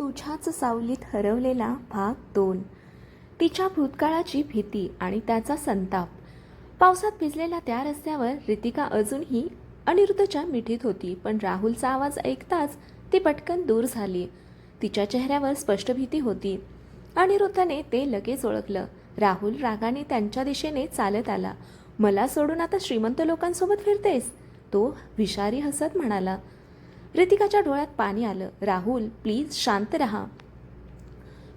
तुझ्याच सावलीत हरवलेला भाग 2. तिच्या भूतकाळाची भीती आणि त्याचा संताप. पावसात भिजलेल्या त्या रस्त्यावर रितिका अजूनही अनिरुद्धच्या मिठीत होती, पण राहुलचा आवाज ऐकताच ती पटकन दूर झाली. तिच्या चेहऱ्यावर स्पष्ट भीती होती. अनिरुद्धने ते लगेच ओळखलं. राहुल रागाने त्यांच्या दिशेने चालत आला. मला सोडून आता श्रीमंत लोकांसोबत फिरतेस? तो विषारी हसत म्हणाला. रितिकाच्या डोळ्यात पाणी आलं. राहुल, प्लीज शांत रहा.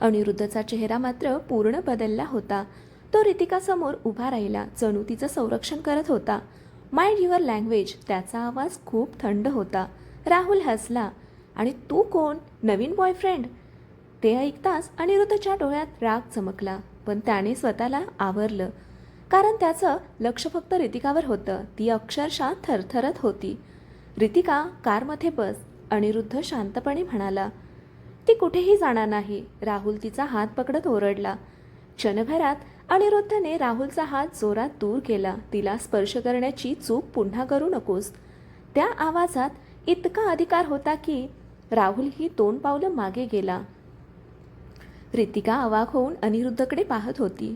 अनिरुद्धचा चेहरा मात्र पूर्ण बदलला होता. तो रितिकासमोर उभा राहिला, जणू तिचं संरक्षण करत होता. Mind your language. त्याचा आवाज खूप थंड होता. राहुल हसला. आणि तू कोण? नवीन बॉयफ्रेंड? ते ऐकताच अनिरुद्धच्या डोळ्यात राग चमकला, पण त्याने स्वतःला आवरलं, कारण त्याचं लक्ष फक्त रितिकावर होतं. ती अक्षरशः थरथरत होती. रितिका, कारमध्ये बस. अनिरुद्ध शांतपणे म्हणाला. ती कुठेही जाणार नाही. राहुल तिचा हात पकडत ओरडला. क्षणभरात अनिरुद्धने राहुलचा हात जोरात दूर केला. तिला स्पर्श करण्याची चूक पुन्हा करू नकोस. त्या आवाजात इतका अधिकार होता की राहुलही 2 पावलं मागे गेला. रितिका अवाक होऊन अनिरुद्धकडे पाहत होती.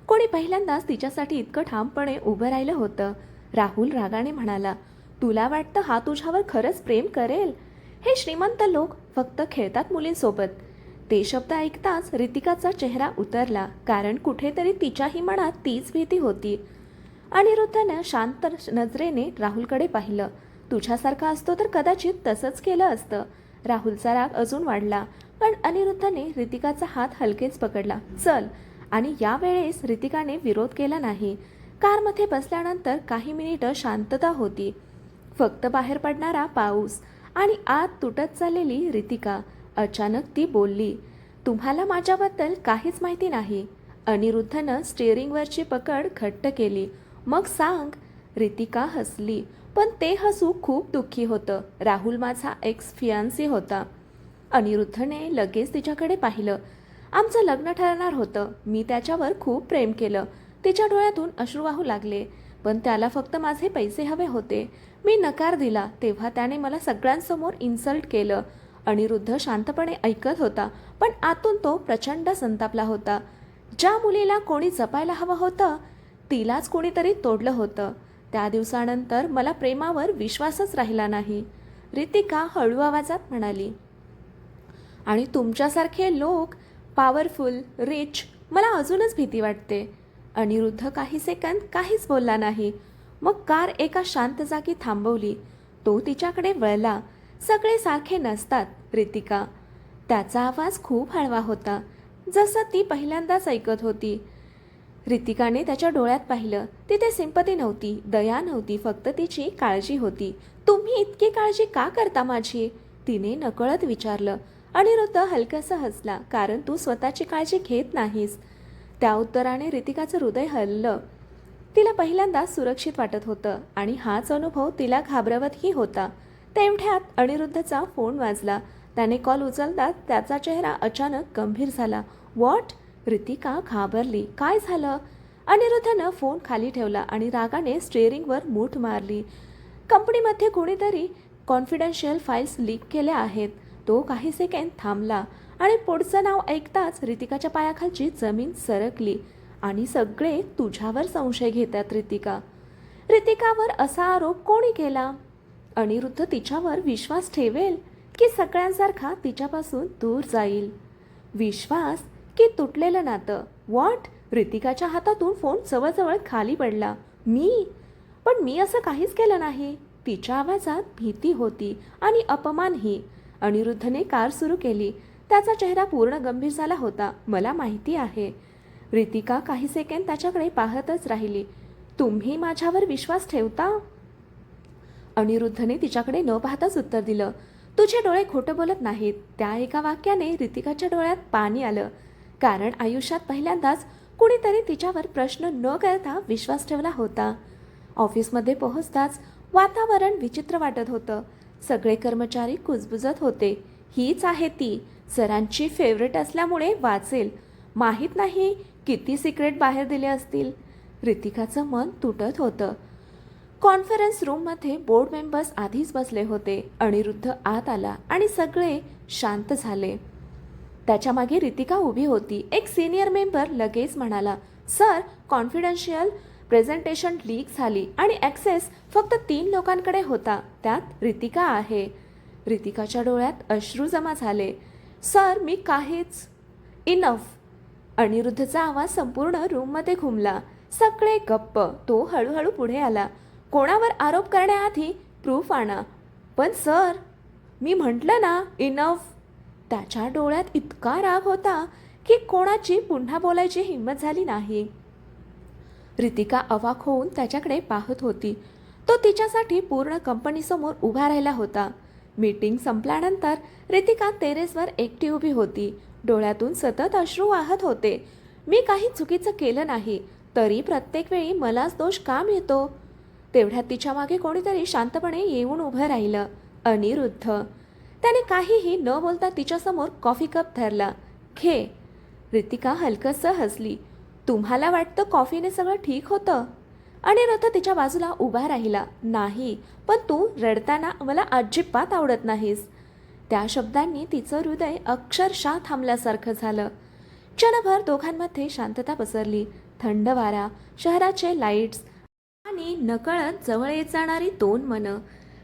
कोणी पहिल्यांदाच तिच्यासाठी इतकं ठामपणे उभं राहिलं होतं. राहुल रागाने म्हणाला, तुला वाटतं हा तुझ्यावर खरंच प्रेम करेल? हे श्रीमंत लोक फक्त खेळतात मुलींसोबत. ते शब्द ऐकताच रितिकाचा चेहरा उतरला, कारण कुठेतरी तिच्याही मनात तीच भीती होती. अनिरुद्धनं शांत नजरेने राहुलकडे पाहिलं. तुझ्यासारखा असतो तर कदाचित तसंच केलं असतं. राहुलचा राग अजून वाढला, पण अनिरुद्धने रितिकाचा हात हलकेच पकडला. चल. आणि यावेळेस रितिकाने विरोध केला नाही. कारमध्ये बसल्यानंतर काही मिनिटं शांतता होती. फक्त बाहेर पडणारा पाऊस आणि आत तुटत चाललेली रितिका. अचानक ती बोलली, तुम्हाला माझ्याबद्दल काहीच माहिती नाही. अनिरुद्धनं स्टिअरिंगवरची पकड घट्ट केली. मग सांग. रितिका हसली, पण ते हसू खूप दुःखी होतं. राहुल माझा एक्स फियान्सी होता. अनिरुद्धने लगेच तिच्याकडे पाहिलं. आमचं लग्न ठरणार होतं. मी त्याच्यावर खूप प्रेम केलं. तिच्या डोळ्यातून अश्रू वाहू लागले, पण त्याला फक्त माझे पैसे हवे होते. मी नकार दिला तेव्हा त्याने मला सगळ्यांसमोर इन्सल्ट केलं. अनिरुद्ध शांतपणे ऐकत होता, पण आतून तो प्रचंड संतापला होता. ज्या मुलीला कोणी जपायला हवं होतं, तिलाच कोणीतरी तोडलं होतं. त्या दिवसानंतर मला प्रेमावर विश्वासच राहिला नाही. रितिका हळू आवाजात म्हणाली. आणि तुमच्यासारखे लोक, पॉवरफुल, रिच, मला अजूनच भीती वाटते. अनिरुद्ध काही सेकंद काहीच बोलला नाही. मग कार एका शांत जागी थांबवली. तो तिच्याकडे वळला. सगळे सारखे नसतात, रितिका. त्याचा आवाज खूप हळवा होता, जसं ती पहिल्यांदाच ऐकत होती. रितिकाने त्याच्या डोळ्यात पाहिलं. तिथे सिंपती नव्हती, दया नव्हती, फक्त तिची काळजी होती. तुम्ही इतकी काळजी का करता माझी? तिने नकळत विचारलं. अनिरुद्ध हलकंसं हसला, कारण तू स्वतःची काळजी घेत नाहीस. त्या उत्तराने रितिकाचं हृदय हललं. तिला पहिल्यांदा सुरक्षित वाटत होतं, आणि हाच अनुभव तिला घाबरवतही होता. तेवढ्यात अनिरुद्धचा फोन वाजला. त्याने कॉल उचलताच त्याचा चेहरा अचानक गंभीर झाला. व्हॉट? रितिका घाबरली. काय झालं? अनिरुद्धनं फोन खाली ठेवला आणि रागाने स्टिअरिंगवर मूठ मारली. कंपनीमध्ये कोणीतरी कॉन्फिडेन्शियल फाईल्स लीक केल्या आहेत. तो काही सेकंद थांबला, आणि पुढचं नाव ऐकताच रितिकाच्या पायाखालची जमीन सरकली. आणि सगळे तुझ्यावर संशय घेतात, रितिका. रितिकावर असा आरोप कोणी केला? अनिरुद्ध तिच्यावर विश्वास ठेवेल की सगळ्यांसारखा तिच्यापासून दूर जाईल? विश्वास की तुटलेलं नातं? व्हॉट? रितिकाच्या हातातून फोन जवळजवळ खाली पडला. पण मी असं काहीच केलं नाही. तिच्या आवाजात भीती होती आणि अपमानही. अनिरुद्धने कार सुरू केली. त्याचा चेहरा पूर्ण गंभीर झाला होता. मला माहिती आहे. रितिका काही सेकंद त्याच्याकडे पाहतच राहिली. तुम्ही माझ्यावर विश्वास ठेवता? अनिरुद्धने तिच्याकडे न पाहताच उत्तर दिलं. तुझे डोळे खोटं बोलत नाहीत. त्या एका वाक्याने रितिकाच्या डोळ्यात पाणी आलं, कारण आयुष्यात पहिल्यांदाच कुणीतरी तिच्यावर प्रश्न न करता विश्वास ठेवला होता. ऑफिसमध्ये पोहोचताच वातावरण विचित्र वाटत होतं. सगळे कर्मचारी कुजबुजत होते. हीच आहे ती. सरांची फेवरेट असल्यामुळे वाचेल. माहीत नाही किती सिक्रेट बाहेर दिले असतील. रितिकाचं मन तुटत होतं. कॉन्फरन्स रूममध्ये बोर्ड मेंबर्स आधीच बसले होते. अनिरुद्ध आत आला आणि सगळे शांत झाले. त्याच्या मागे रितिका उभी होती. एक सिनियर मेंबर लगेच म्हणाला, सर, कॉन्फिडेन्शियल प्रेझेंटेशन लीक झाली आणि ॲक्सेस फक्त 3 लोकांकडे होता, त्यात रितिका आहे. रितिकाच्या डोळ्यात अश्रू जमा झाले. सर, मी काहीच. इनफ. अनिरुद्धचा आवाज संपूर्ण रूममध्ये घुमला. सगळे गप्प. तो हळूहळू पुढे आला. कोणावर आरोप करण्याआधी प्रूफ आणा. पण सर, मी म्हटलं ना, इनफ. त्याच्या डोळ्यात इतका राग होता की कोणाची पुन्हा बोलायची हिंमत झाली नाही. रितिका अवाक होऊन त्याच्याकडे पाहत होती. तो तिच्यासाठी पूर्ण कंपनीसमोर उभा राहिला होता. मीटिंग संपल्यानंतर रितिका टेरेसवर एकटी उभी होती. डोळ्यातून सतत अश्रू वाहत होते. मी काही चुकीचं केलं नाही, तरी प्रत्येक वेळी मलाच दोष का मिळतो? तेवढ्यात तिच्या मागे कोणीतरी शांतपणे येऊन उभं राहिलं. अनिरुद्ध. त्याने काहीही न बोलता तिच्यासमोर कॉफी कप धरला. घे. रितिका हलकसं हसली. तुम्हाला वाटतं कॉफीने सगळं ठीक होतं? अनिरुद्ध तिच्या बाजूला उभा राहिला. नाही, पण तू रडताना मला अजिबात आवडत नाहीस. त्या शब्दांनी तिचं हृदय अक्षरशः थांबल्यासारखं झालं. क्षणभर दोघांमध्ये शांतता पसरली. थंड वारा, शहराचे लाईट्स आणि नकळत जवळ येत जाणारी 2 मनं.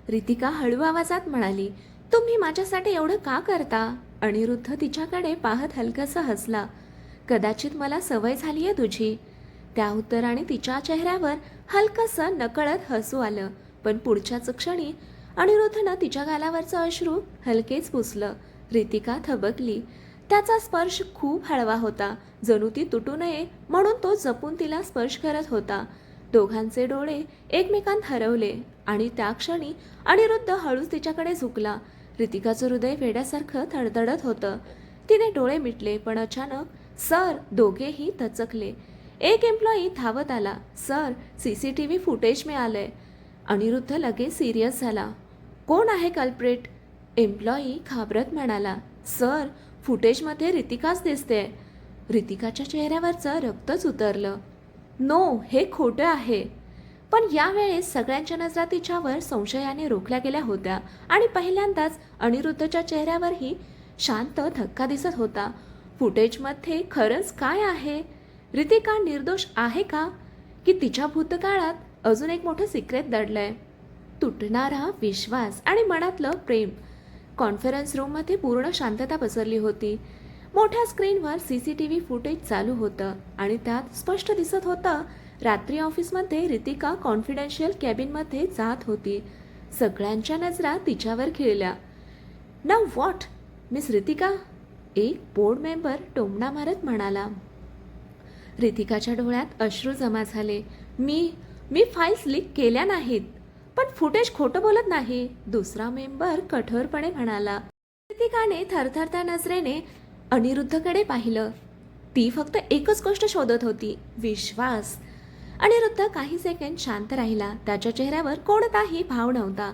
रितिका हळू आवाजात म्हणाली, तुम्ही माझ्यासाठी एवढं का करता? अनिरुद्ध तिच्याकडे पाहत हलकसा हसला. कदाचित मला सवय झाली आहे तुझी. त्या उत्तराने तिच्या चेहऱ्यावर हलकसं नकळत हसू आलं. पण पुढच्याच क्षणी अनिरुद्धनं तिच्या गालावरचं अश्रू हलकेच पुसलं. रितिका थबकली. त्याचा स्पर्श खूप हळवा होता. जणू ती तुटू नये म्हणून तो जपून तिला स्पर्श करत होता. दोघांचे डोळे एकमेकांत हरवले आणि त्या क्षणी अनिरुद्ध हळूच तिच्याकडे झुकला. रितिकाचं हृदय वेड्यासारखं धडधडत होतं. तिने डोळे मिटले, पण अचानक सर, दोघेही दचकले. एक एम्प्लॉई धावत आला. सर, CCTV फुटेज मिळालंय. अनिरुद्ध लगेच सिरियस झाला. कोण आहे कल्प्रिट? एम्प्लॉई घाबरत म्हणाला. सर, फुटेजमध्ये रितिकाच दिसते. रितिकाच्या चेहऱ्यावरचं रक्तच उतरलं. नो, हे खोटं आहे. पण यावेळेस सगळ्यांच्या नजरा तिच्यावर संशयाने रोखल्या गेल्या होत्या आणि पहिल्यांदाच अनिरुद्धच्या चेहऱ्यावरही शांत धक्का दिसत होता. फुटेजमध्ये खरंच काय आहे? रितिका निर्दोष आहे का? की तिच्या भूतकाळात अजून एक मोठं सिक्रेट दडलंय? तुटणारा विश्वास आणि मनातलं प्रेम. कॉन्फरन्स रूममध्ये पूर्ण शांतता पसरली होती. मोठ्या स्क्रीनवर CCTV फुटेज चालू होतं आणि त्यात स्पष्ट दिसत होतं रात्री ऑफिसमध्ये रितिका कॉन्फिडेन्शियल कॅबिनमध्ये जात होती. सगळ्यांच्या नजरा तिच्यावर खिळल्या. नाव व्हॉट, मिस रितिका? एक बोर्ड मेंबर टोमणा मारत म्हणाला. रितिकाच्या डोळ्यात अश्रू जमा झाले. मी फाईल्स लीक केल्या नाहीत. पण फुटेज खोटं बोलत नाही, दुसरा मेंबर कठोरपणे म्हणाला. रितिकाने थरथरत्या नजरेने अनिरुद्धकडे पाहिलं. ती फक्त एकच गोष्ट शोधत होती, विश्वास. अनिरुद्ध काही सेकंड शांत राहिला. त्याच्या चेहऱ्यावर कोणताही भाव नव्हता,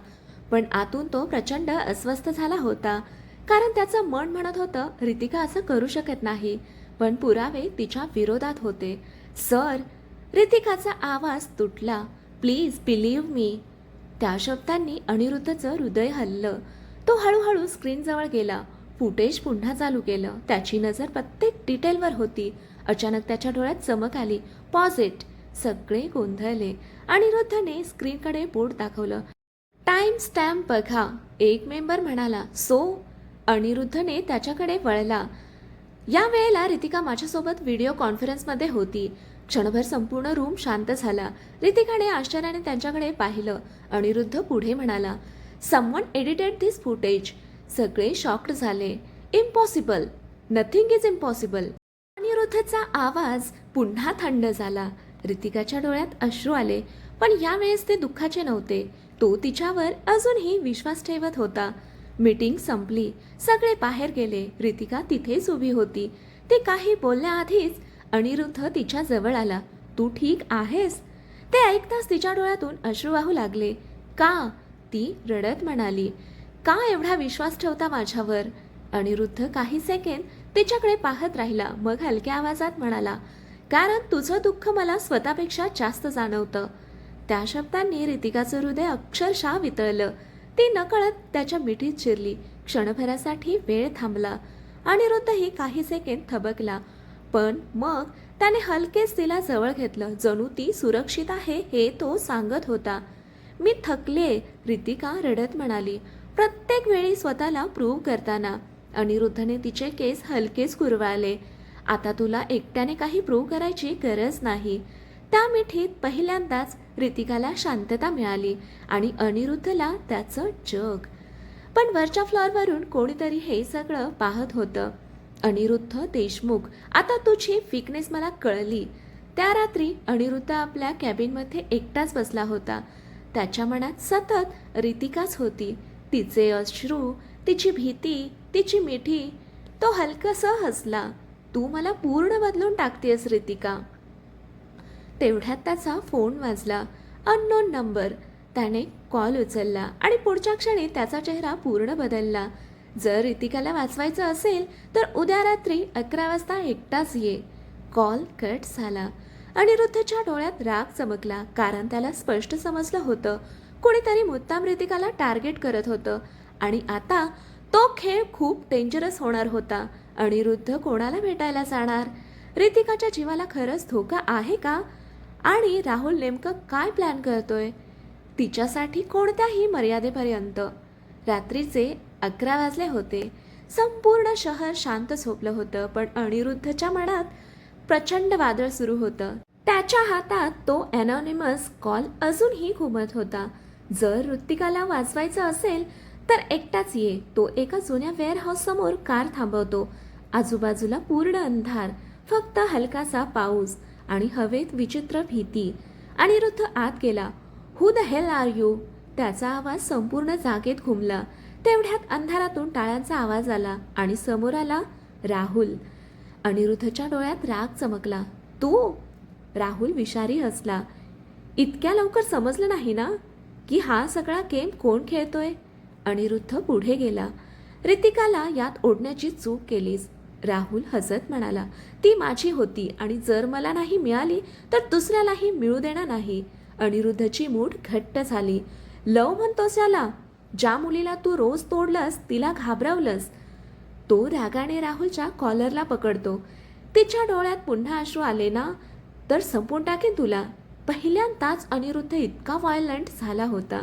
पण आतून तो प्रचंड अस्वस्थ झाला होता. कारण त्याचं मन म्हणत होतं रितिका असं करू शकत नाही, पण पुरावे तिच्या विरोधात होते. सर, रितिकाचा आवाज तुटला. प्लीज बिलीव्ह मी. त्या शब्दांनी अनिरुद्धचं हृदय हललं. तो हळूहळू स्क्रीनजवळ गेला. फुटेज पुन्हा चालू केलं. त्याची नजर प्रत्येक डिटेलवर होती. अचानक त्याच्या डोळ्यात चमक आली. Pause it. सगळे गोंधळले. अनिरुद्धने स्क्रीनकडे बोर्ड दाखवलं. टाइम स्टॅम्प बघा, एक मेंबर म्हणाला. सो? अनिरुद्धने त्याच्याकडे वळला. या वेळेला रितिका माझ्यासोबत व्हिडिओ कॉन्फरन्समध्ये होती. क्षणभर संपूर्ण रूम शांत झाला. रितिकाने आश्चर्याने त्यांच्याकडे पाहिलं. अनिरुद्ध पुढे म्हणाला, समवन एडिटेड धिस फुटेज. सगळे शॉक्ड झाले. इम्पॉसिबल. Nothing is impossible. अनिरुद्धचा आवाज पुन्हा थंड झाला. रितिकाच्या डोळ्यात अश्रू आले, पण यावेळेस ते दुःखाचे नव्हते. तो तिच्यावर अजूनही विश्वास ठेवत होता. मीटिंग संपली. सगळे बाहेर गेले. रितिका तिथेच उभी होती. ती काही बोलण्याआधीच अनिरुद्ध तिच्या जवळ आला. तू ठीक आहेस? ते ऐकताच तिच्या डोळ्यातून अश्रू वाहू लागले. का? ती रडत म्हणाली. का एवढा विश्वास ठेवता माझ्यावर? अनिरुद्ध काही सेकंद तिच्याकडे पाहत राहिला. मग हलक्या आवाजात म्हणाला, कारण तुझं दुःख मला स्वतःपेक्षा जास्त जाणवतं. त्या शब्दांनी रितिकाचं हृदय अक्षरशः वितळलं. ती नकळत त्याच्या मिठीत शिरली. क्षणभरासाठी वेळ थांबला. अनिरुद्धही काही सेकंद थबकला, पण मग त्याने हलकेच तिला जवळ घेतलं, जणू ती सुरक्षित आहे हे तो सांगत होता. मी थकले, रितिका रडत म्हणाली, प्रत्येक वेळी स्वतःला प्रूव्ह करताना. अनिरुद्धने तिचे केस हलकेच कुरवाळले. आता तुला एकट्याने काही प्रूव्ह करायची गरज नाही. त्या मिठीत पहिल्यांदाच रितिकाला शांतता मिळाली आणि अनिरुद्धला त्याचं जग. पण वरच्या फ्लोअरवरून कोणीतरी हे सगळं पाहत होतं. अनिरुद्ध देशमुख, आता तुझी वीकनेस मला कळली. त्या रात्री अनिरुद्ध आपल्या कॅबिनमध्ये एकटाच बसला होता. त्याच्या मनात सतत रितिकाच होती. तिचे अश्रू, तिची भीती, तिची मिठी. तो हलकसं हसला. तू मला पूर्ण बदलून टाकतेस रितिका. तेवढ्यात त्याचा फोन वाजला. Unknown number. त्याने कॉल उचलला आणि पुढच्या क्षणी त्याचा चेहरा पूर्ण बदलला. जर रितिकाला वाचवायचं असेल तर उद्या रात्री 11 वाजता एकटाच ये. कॉल कट झाला. अनिरुद्धच्या डोळ्यात राग चमकला, कारण त्याला स्पष्ट समजलं होतं कोणीतरी मुद्दाम रितिकाला टार्गेट करत होतं आणि आता तो खेळ खूप डेंजरस होणार होता. अनिरुद्ध कोणाला भेटायला जाणार? रितिकाच्या जीवाला खरंच धोका आहे का? आणि राहुल नेमकं काय प्लॅन करतोय? तिच्यासाठी कोणत्याही मर्यादेपर्यंत. रात्रीचे 11 वाजले होते. संपूर्ण शहर शांत झोपलं होतं, पण अनिरुद्धच्या मनात प्रचंड वादळ सुरू होतं. त्याच्या हातात तो अनॉनिमस कॉल अजूनही घुमत होता. जर रितिकाला वाचवायचं असेल तर एकटाच ये. तो एका जुन्या वेअरहाऊस समोर कार थांबवतो. आजूबाजूला पूर्ण अंधार, फक्त हलकासा पाऊस आणि हवेत विचित्र भीती. अनिरुद्ध आत गेला. Who the hell are you? त्याचा आवाज संपूर्ण जागेत घुमला. तेवढ्यात अंधारातून टाळ्यांचा आवाज आला आणि समोर आला राहुल. अनिरुद्धच्या डोळ्यात राग चमकला. तू? राहुल विषारी हसला. इतक्या लवकर समजलं नाही ना की हा सगळा गेम कोण खेळतोय? अनिरुद्ध पुढे गेला. रितिकाला यात ओढण्याची चूक केलीस. राहुल हसत म्हणाला, ती माझी होती आणि जर मला नाही मिळाली तर दुसऱ्यालाही मिळू देणार नाही. अनिरुद्धची मूठ घट्ट झाली. लव म्हणतोस याला? ज्या मुलीला तू रोज तोडलंस तिला घाबरवलंस. तो रागाने राहुलच्या कॉलरला पकडतो. तिच्या डोळ्यात पुन्हा अश्रू आले ना तर संपून टाकेन तुला. पहिल्यांदाच अनिरुद्ध इतका व्हायलंट झाला होता,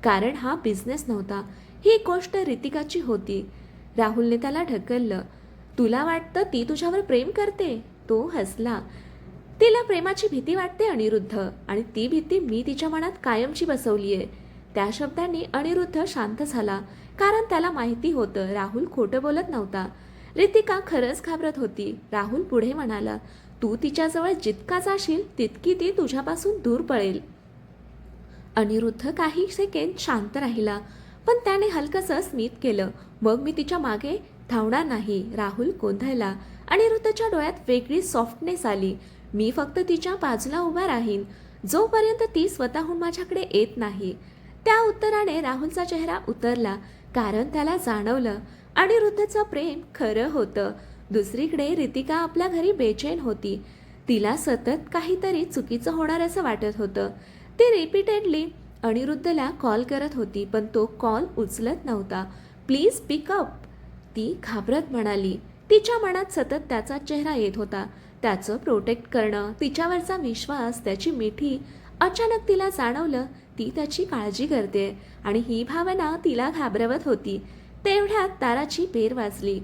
कारण हा बिझनेस नव्हता, ही गोष्ट रितिकाची होती. राहुलने त्याला ढकललं. तुला वाटतं ती तुझ्यावर प्रेम करते? तो हसला. तिला प्रेमाची भीती वाटते अनिरुद्ध, आणि ती भीती मी तिच्या मनात कायमची बसवली आहे. त्या शब्दांनी अनिरुद्ध शांत झाला, कारण त्याला माहिती होतं राहुल खोटं बोलत नव्हता. रितिका खरंच घाबरत होती. राहुल पुढे म्हणाला, तू तिच्याजवळ जितका जाशील तितकी ती तुझ्यापासून दूर पळेल. अनिरुद्ध काही सेकंद शांत राहिला, पण त्याने हलकसं स्मित केलं. मग मी तिच्या मागे धावणार नाही. राहुल गोंधळला. अनिरुद्धच्या डोळ्यात वेगळी सॉफ्टनेस आली. मी फक्त तिच्या बाजूला उभा राहीन जोपर्यंत ती स्वतःहून माझ्याकडे येत नाही. त्या उत्तराने राहुलचा चेहरा उतरला, कारण त्याला जाणवलं अनिरुद्धचं प्रेम खरं होतं. दुसरीकडे रितिका आपल्या घरी बेचैन होती. तिला सतत काहीतरी चुकीचं होणार असं वाटत होतं. ती रिपीटेडली अनिरुद्धला कॉल करत होती, पण तो कॉल उचलत नव्हता. प्लीज पिकअप, ती घाबरत म्हणाली. तिच्या मनात सतत त्याचा चेहरा येत होता, त्याचं प्रोटेक्ट करणं, तिच्यावरचा विश्वास, त्याची मिठी. अचानक तिला जाणवलं ती त्याची काळजी करते आणि ही भावना तिला घाबरवत होती. तेवढ्यात दाराची बेल वाजली.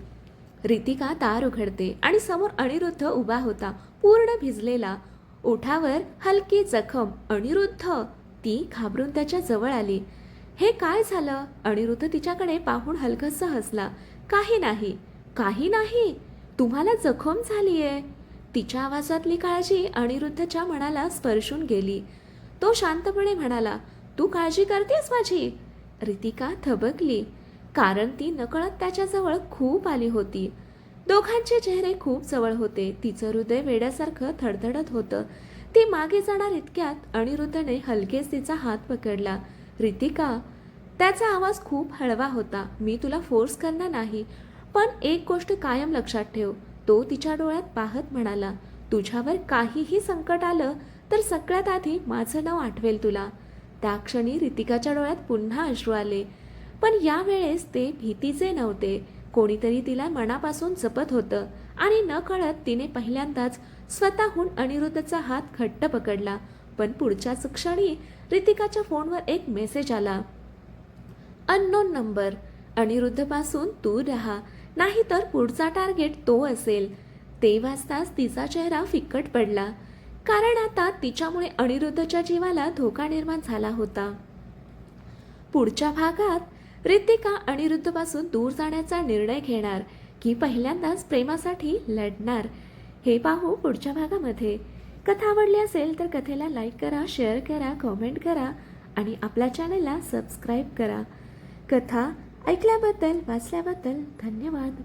रितिका दार उघडते आणि समोर अनिरुद्ध उभा होता, पूर्ण भिजलेला. ओठावर हलकी जखम. अनिरुद्ध! ती घाबरून त्याच्या जवळ आली. हे काय झालं? अनिरुद्ध तिच्याकडे पाहून हलकसं हसला. काही नाही. काही नाही? तुम्हाला जखम झालीये? तिच्या आवाजातली काळजी अनिरुद्धच्या मनाला स्पर्शून गेली. तो शांतपणे म्हणाला, तू काळजी करतेस माझी? रितिका थबकली, कारण ती नकळत त्याच्याजवळ खूप आली होती. दोघांचे चेहरे खूप जवळ होते. तिचं हृदय वेड्यासारखं धडधडत होतं. ती मागे जाणार इतक्यात अनिरुद्धने हलकेच तिचा हात पकडला. रितिका! त्याचा आवाज खूप हळवा होता. मी तुला फोर्स करणार नाही, पण एक गोष्ट कायम लक्षात ठेव. तो तिच्या डोळ्यात पाहत म्हणाला, तुझ्यावर काहीही संकट आलं तर सगळ्यात आधी माझं नाव आठवेल तुला. त्या क्षणी रितिकाच्या डोळ्यात पुन्हा अश्रू आले, पण यावेळेस ते भीतीचे नव्हते, कोणीतरी तिला मनापासून जपत होतं आणि नकळत तिने पहिल्यांदाच स्वतःहून अनिरुद्धचा हात घट्ट पकडला. पण पुढच्याच क्षणी रितिकाच्या फोनवर एक मेसेज आला. Unknown number. अनिरुद्धपासून दूर राहा, नाहीतर पुढचा टार्गेट तो असेल. ते वाचताच तिचा चेहरा फिक्कट पडला, कारण आता तिच्यामुळे अनिरुद्धच्या जीवाला धोका निर्माण झाला होता. पुढच्या भागात रितिका अनिरुद्धपासून दूर जाण्याचा निर्णय घेणार की पहिल्यांदाच प्रेमासाठी लढणार, हे पाहू पुढच्या भागामध्ये. कथा आवडली असेल तर कथेला लाईक करा, शेअर करा, कॉमेंट करा आणि आपल्या चॅनलला सबस्क्राईब करा. कथा ऐकल्याबद्दल, वाचल्याबद्दल धन्यवाद.